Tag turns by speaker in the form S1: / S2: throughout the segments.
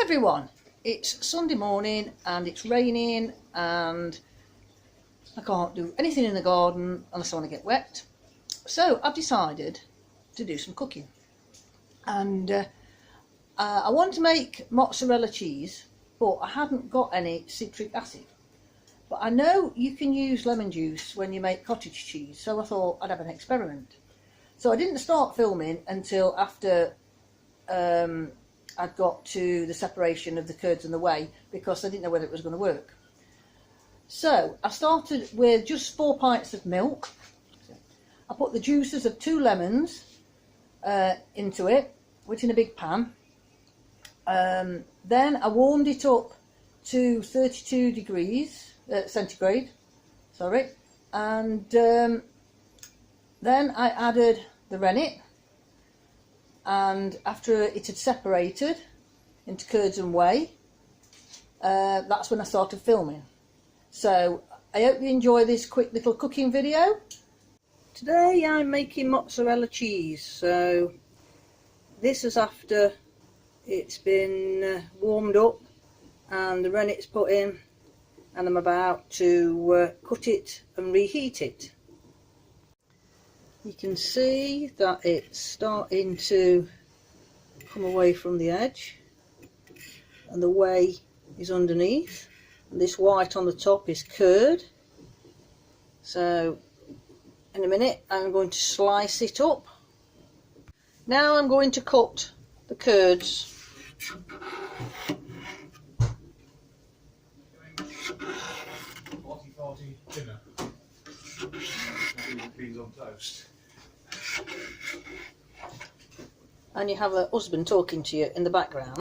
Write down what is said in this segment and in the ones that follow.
S1: Hi everyone, it's Sunday morning and it's raining and I can't do anything in the garden unless I want to get wet. So I've decided to do some cooking, and I want to make mozzarella cheese, but I hadn't got any citric acid. But I know you can use lemon juice when you make cottage cheese, so I thought I'd have an experiment. So I didn't start filming until after I'd got to the separation of the curds and the whey, because I didn't know whether it was going to work. So I started with just 4 pints of milk. I put the juices of 2 lemons into it, which in a big pan. Then I warmed it up to 32 degrees centigrade, and then I added the rennet, and after it had separated into curds and whey, that's when I started filming. So I hope you enjoy this quick little cooking video. Today I'm making mozzarella cheese, so this is after it's been warmed up and the rennet's put in, and I'm about to cut it and reheat it. You can see that it's starting to come away from the edge and the whey is underneath, and this white on the top is curd. So in a minute I'm going to slice it up. Now I'm going to cut the curds.
S2: Dinner. Beans on toast.
S1: And you have a husband talking to you in the background.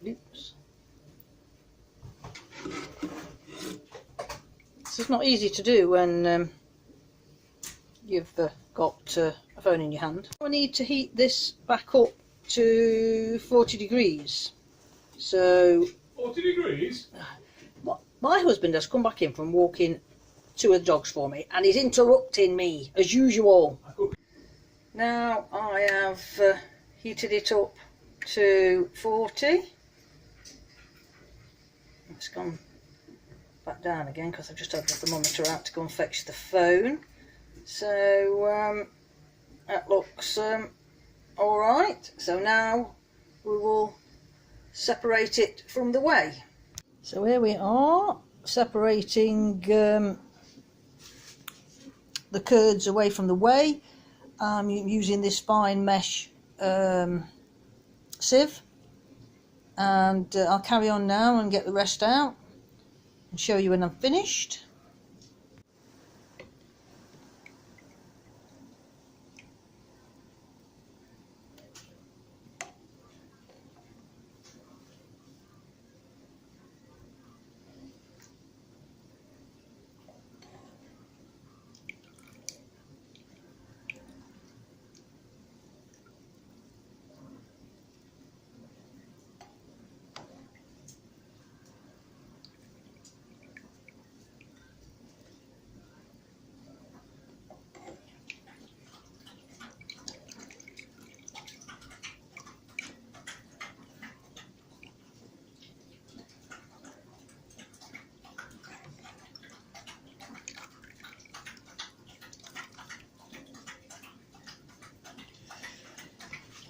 S1: Oops. This is not easy to do when you've got a phone in your hand. I need to heat this back up to 40 degrees. So
S2: 40 degrees?
S1: My husband has come back in from walking 2 of the dogs for me, and he's interrupting me as usual. Now I have heated it up to 40. It's gone back down again because I've just had the thermometer out to go and fetch the phone. So that looks alright. So now we will separate it from the whey. So here we are, separating the curds away from the whey. I'm using this fine mesh sieve, and I'll carry on now and get the rest out and show you when I'm finished.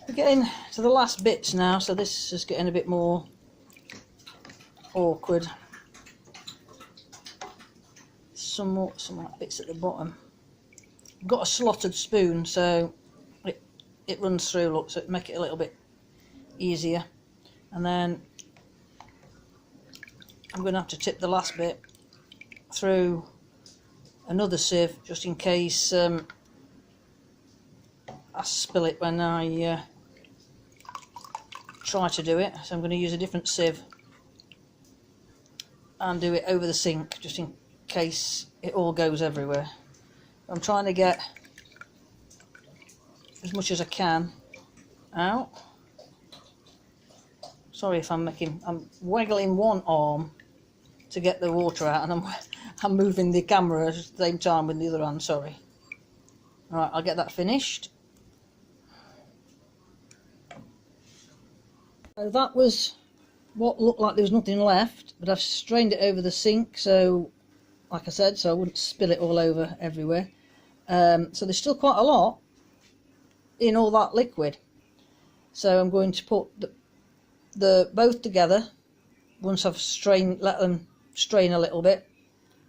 S1: We're getting to the last bits now, so this is getting a bit more awkward. Some like bits at the bottom. I've got a slotted spoon, so it runs through, look, so it'll make it a little bit easier. And then I'm going to have to tip the last bit through another sieve just in case I spill it when I try to do it. So I'm going to use a different sieve and do it over the sink just in case it all goes everywhere. I'm trying to get as much as I can out. Sorry if I'm waggling one arm to get the water out, and I'm moving the camera at the same time with the other hand, sorry. Alright, I'll get that finished. So that was what looked like there was nothing left, but I've strained it over the sink, so like I said, so I wouldn't spill it all over everywhere. So there's still quite a lot in all that liquid. So I'm going to put the both together once I've let them strain a little bit,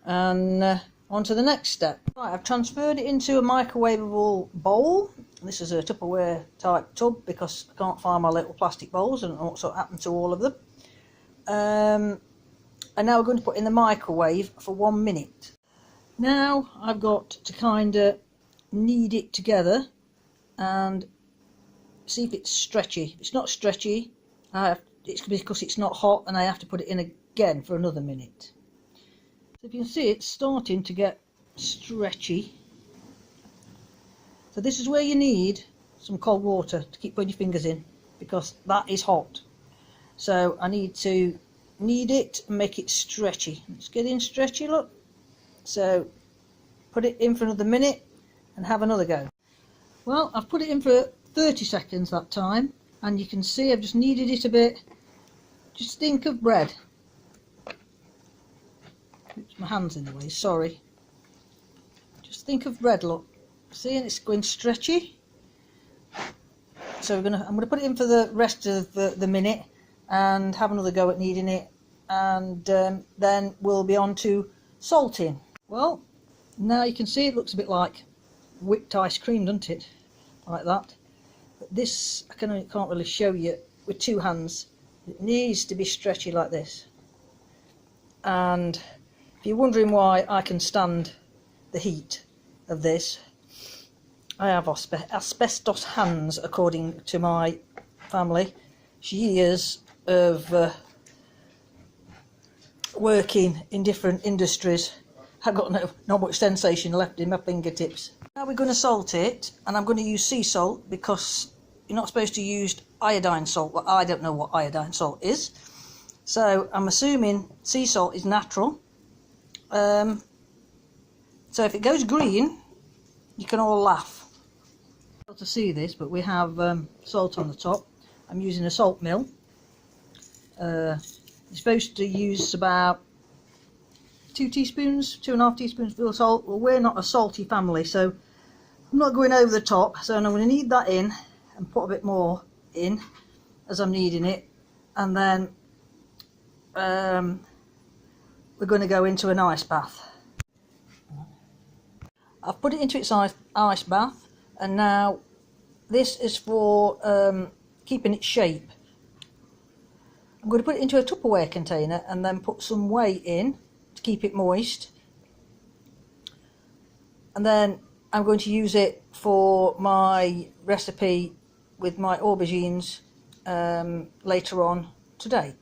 S1: and on to the next step. Right, I've transferred it into a microwavable bowl. This is a Tupperware type tub because I can't find my little plastic bowls, and also happened to all of them. And now we're going to put in the microwave for 1 minute. Now I've got to kind of knead it together and see if it's stretchy. If it's not stretchy, it's because it's not hot, and I have to put it in again for another minute. So if you can see, it's starting to get stretchy. So this is where you need some cold water to keep putting your fingers in, because that is hot. So I need to knead it and make it stretchy. It's getting stretchy, look. So put it in for another minute and have another go. Well, I've put it in for 30 seconds that time, and you can see I've just kneaded it a bit. Just think of bread. Oops, my hand's in the way, sorry. Just think of bread, look. See, and it's going stretchy. So I'm going to put it in for the rest of the minute and have another go at kneading it, and then we'll be on to salting. Well, now you can see it looks a bit like whipped ice cream, doesn't it? Like that. But this I can't really show you with two hands. It needs to be stretchy like this. And if you're wondering why I can stand the heat of this, I have asbestos hands, according to my family. Years of working in different industries. I've got not much sensation left in my fingertips. Now we're going to salt it, and I'm going to use sea salt because you're not supposed to use iodine salt. Well, I don't know what iodine salt is, so I'm assuming sea salt is natural. So if it goes green, you can all laugh. To see this, but we have salt on the top. I'm using a salt mill. You're supposed to use about 2 teaspoons, 2.5 teaspoons of salt. Well, we're not a salty family, so I'm not going over the top. So I'm going to knead that in and put a bit more in as I'm kneading it, and then we're going to go into an ice bath. I've put it into its ice bath, and now this is for keeping its shape. I'm going to put it into a Tupperware container and then put some whey in to keep it moist, and then I'm going to use it for my recipe with my aubergines later on today.